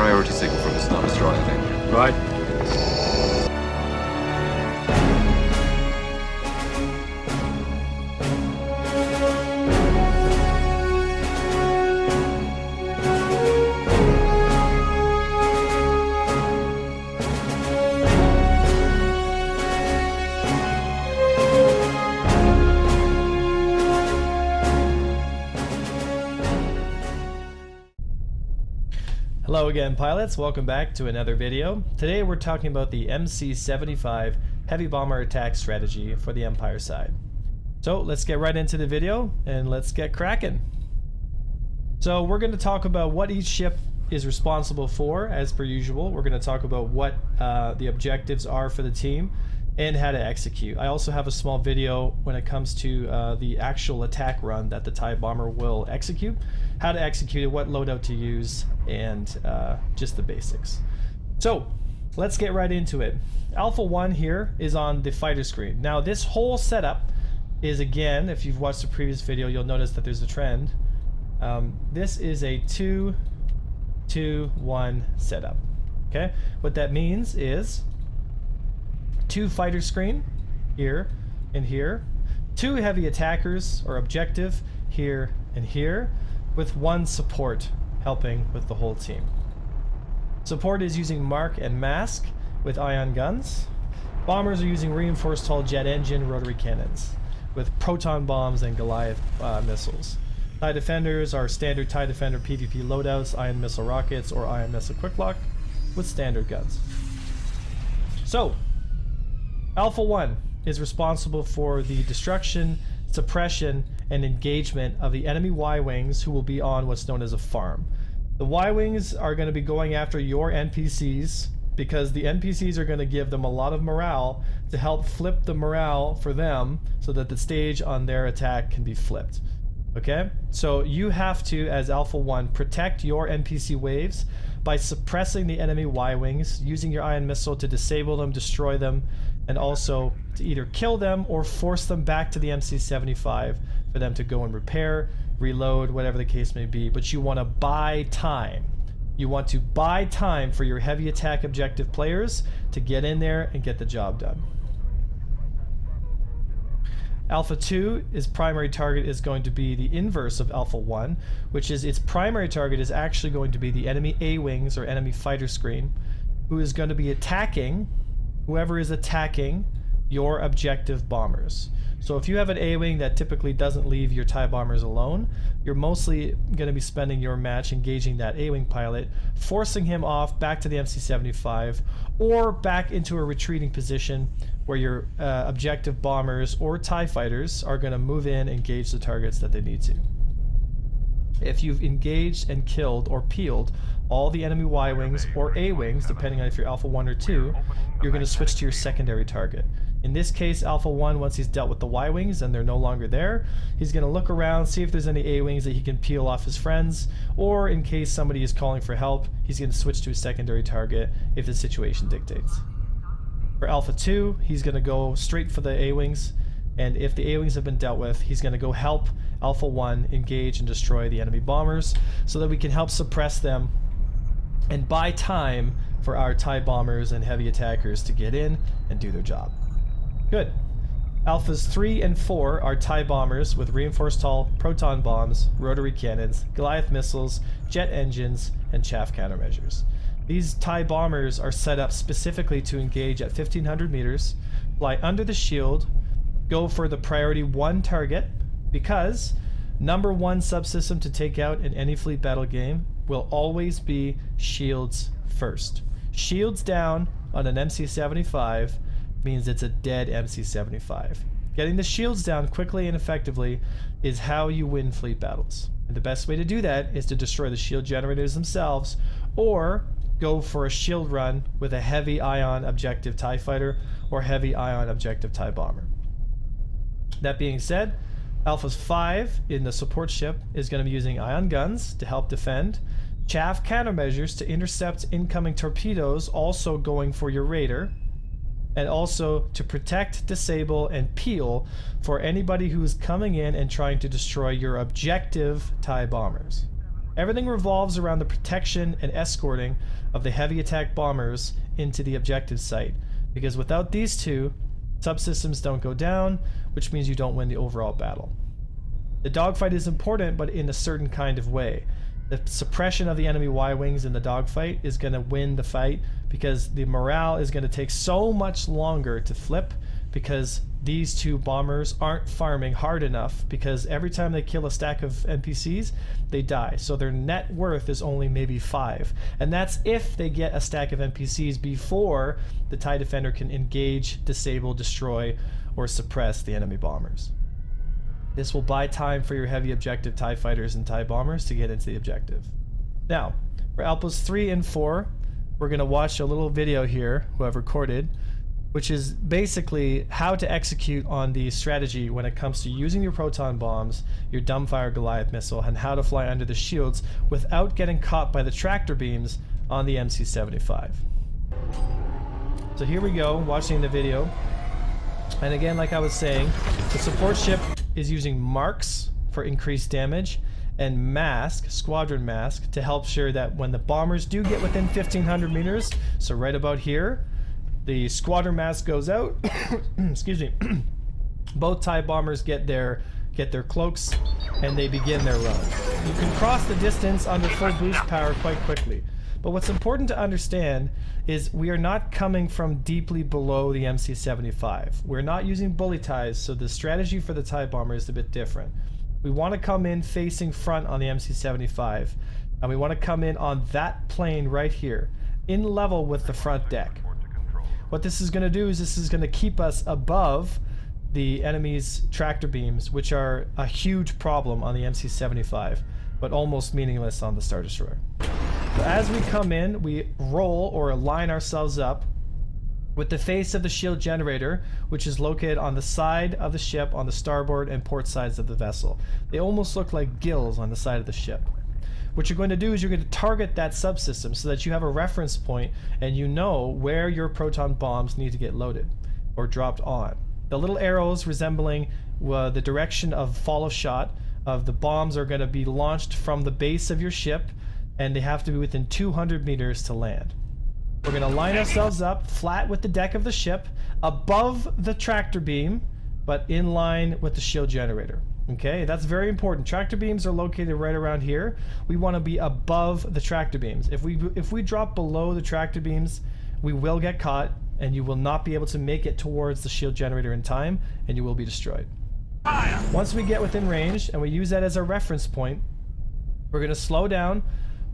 priority signal from the snow destroyer thing. Right. Hello again, pilots. Welcome back to another video. Today we're talking about the MC-75 heavy bomber attack strategy for the Empire side. So let's get right into the video and let's get cracking. So we're going to talk about what each ship is responsible for, as per usual. We're going to talk about what the objectives are for the team and how to execute. I also have a small video when it comes to the actual attack run that the TIE bomber will execute, how to execute it, what loadout to use, and just the basics. So let's get right into it. Alpha 1 here is on the fighter screen. Now this whole setup is, again, if you've watched the previous video, you'll notice that there's a trend. This is a 2-2-1 setup. Okay, what that means is 2 fighter screen here and here, 2 heavy attackers or objective here and here, with 1 support helping with the whole team. Support is using Mark and Mask with ion guns. Bombers are using reinforced hull jet engine rotary cannons with proton bombs and Goliath missiles. TIE defenders are standard TIE defender PvP loadouts, ion missile rockets, or ion missile quicklock with standard guns. So Alpha 1 is responsible for the destruction, suppression, and engagement of the enemy Y-Wings who will be on what's known as a farm. The Y-Wings are going to be going after your NPCs because the NPCs are going to give them a lot of morale to help flip the morale for them so that the stage on their attack can be flipped. Okay? So you have to, as Alpha 1, protect your NPC waves by suppressing the enemy Y-Wings, using your ion missile to disable them, destroy them, and also to either kill them or force them back to the MC-75 for them to go and repair, reload, whatever the case may be. But you want to buy time. You want to buy time for your heavy attack objective players to get in there and get the job done. Alpha 2, its primary target is going to be the inverse of Alpha 1, which is its primary target is actually going to be the enemy A-Wings or enemy fighter screen, who is going to be attacking whoever is attacking your objective bombers. So if you have an A-Wing that typically doesn't leave your TIE bombers alone, you're mostly going to be spending your match engaging that A-Wing pilot, forcing him off back to the MC-75 or back into a retreating position where your objective bombers or TIE fighters are going to move in and engage the targets that they need to. If you've engaged and killed or peeled all the enemy Y-Wings or A-Wings, depending on if you're Alpha 1 or 2, you're going to switch to your secondary target. In this case, Alpha 1, once he's dealt with the Y-Wings and they're no longer there, he's going to look around, see if there's any A-Wings that he can peel off his friends, or in case somebody is calling for help, he's going to switch to his secondary target if the situation dictates. For Alpha 2, he's going to go straight for the A-Wings, and if the A-Wings have been dealt with, he's going to go help Alpha 1 engage and destroy the enemy bombers so that we can help suppress them and buy time for our TIE bombers and heavy attackers to get in and do their job. Good. Alphas 3 and 4 are TIE bombers with reinforced hull, proton bombs, rotary cannons, Goliath missiles, jet engines, and chaff countermeasures. These TIE bombers are set up specifically to engage at 1500 meters, fly under the shield, go for the priority 1 target, because number 1 subsystem to take out in any fleet battle game will always be shields first. Shields down on an MC-75 means it's a dead MC-75. Getting the shields down quickly and effectively is how you win fleet battles. And the best way to do that is to destroy the shield generators themselves, or go for a shield run with a heavy ion objective TIE fighter or heavy ion objective TIE bomber. That being said, Alphas 5 in the support ship is going to be using ion guns to help defend, chaff countermeasures to intercept incoming torpedoes also going for your raider, and also to protect, disable, and peel for anybody who's coming in and trying to destroy your objective TIE bombers. Everything revolves around the protection and escorting of the heavy attack bombers into the objective site, because without these two, subsystems don't go down, which means you don't win the overall battle. The dogfight is important, but in a certain kind of way. The suppression of the enemy Y-wings in the dogfight is going to win the fight, because the morale is going to take so much longer to flip, because these two bombers aren't farming hard enough, because every time they kill a stack of NPCs, they die. So their net worth is only maybe 5. And that's if they get a stack of NPCs before the TIE Defender can engage, disable, destroy, or suppress the enemy bombers. This will buy time for your heavy objective TIE fighters and TIE bombers to get into the objective. Now, for Outposts 3 and 4, we're going to watch a little video here, who I've recorded, which is basically how to execute on the strategy when it comes to using your proton bombs, your dumbfire Goliath missile, and how to fly under the shields without getting caught by the tractor beams on the MC-75. So here we go, watching the video. And again, like I was saying, the support ship is using marks for increased damage, and mask, squadron mask, to help sure that when the bombers do get within 1500 meters, so right about here, the squadron mask goes out. Excuse me. Both TIE bombers get their cloaks, and they begin their run. You can cross the distance under full boost power quite quickly. But what's important to understand is we are not coming from deeply below the MC-75. We're not using bully ties, so the strategy for the TIE bomber is a bit different. We want to come in facing front on the MC-75, and we want to come in on that plane right here, in level with the front deck. What this is going to do is this is going to keep us above the enemy's tractor beams, which are a huge problem on the MC-75, but almost meaningless on the Star Destroyer. So as we come in, we roll or align ourselves up with the face of the shield generator, which is located on the side of the ship on the starboard and port sides of the vessel. They almost look like gills on the side of the ship. What you're going to do is you're going to target that subsystem so that you have a reference point and you know where your proton bombs need to get loaded or dropped on. The little arrows resembling the direction of fall of shot of the bombs are going to be launched from the base of your ship, and they have to be within 200 meters to land. We're going to line ourselves up flat with the deck of the ship, above the tractor beam, but in line with the shield generator. Okay, that's very important. Tractor beams are located right around here. We want to be above the tractor beams. If we drop below the tractor beams, we will get caught, and you will not be able to make it towards the shield generator in time, and you will be destroyed. Fire! Once we get within range, and we use that as a reference point, we're going to slow down.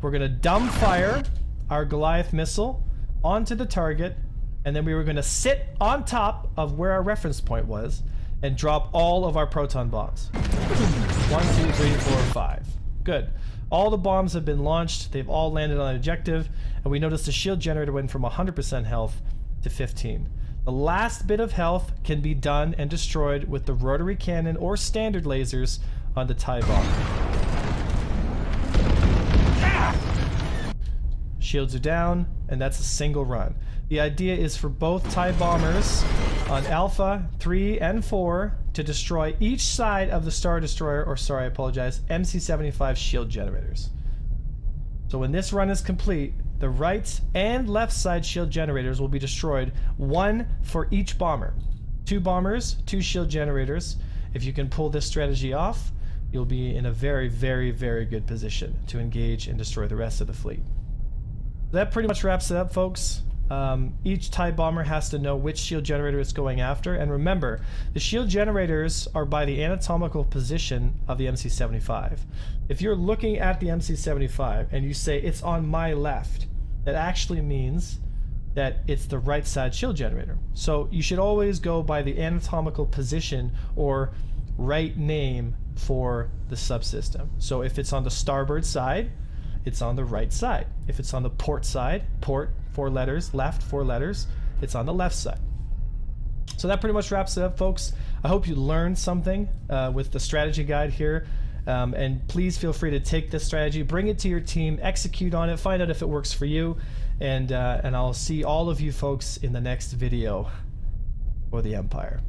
We're going to dumb fire our Goliath missile onto the target, and then we were going to sit on top of where our reference point was and drop all of our proton bombs. 1, 2, 3, 4, 5. Good. All the bombs have been launched. They've all landed on an objective, and we noticed the shield generator went from 100% health to 15. The last bit of health can be done and destroyed with the rotary cannon or standard lasers on the TIE bomber. Shields are down, and that's a single run. The idea is for both TIE bombers on Alpha 3 and 4 to destroy each side of the Star Destroyer, or sorry, I apologize, MC-75 shield generators. So when this run is complete, the right and left side shield generators will be destroyed, one for each bomber. 2 bombers, 2 shield generators. If you can pull this strategy off, you'll be in a very, very, very good position to engage and destroy the rest of the fleet. That pretty much wraps it up, folks. Each TIE bomber has to know which shield generator it's going after, and remember, the shield generators are by the anatomical position of the MC-75. If you're looking at the MC-75 and you say it's on my left, that actually means that it's the right side shield generator. So you should always go by the anatomical position or right name for the subsystem. So if it's on the starboard side, it's on the right side. If it's on the port side, port, 4 letters, left, 4 letters, it's on the left side. So that pretty much wraps it up, folks. I hope you learned something with the strategy guide here. And please feel free to take this strategy, bring it to your team, execute on it, find out if it works for you. And I'll see all of you folks in the next video for the Empire.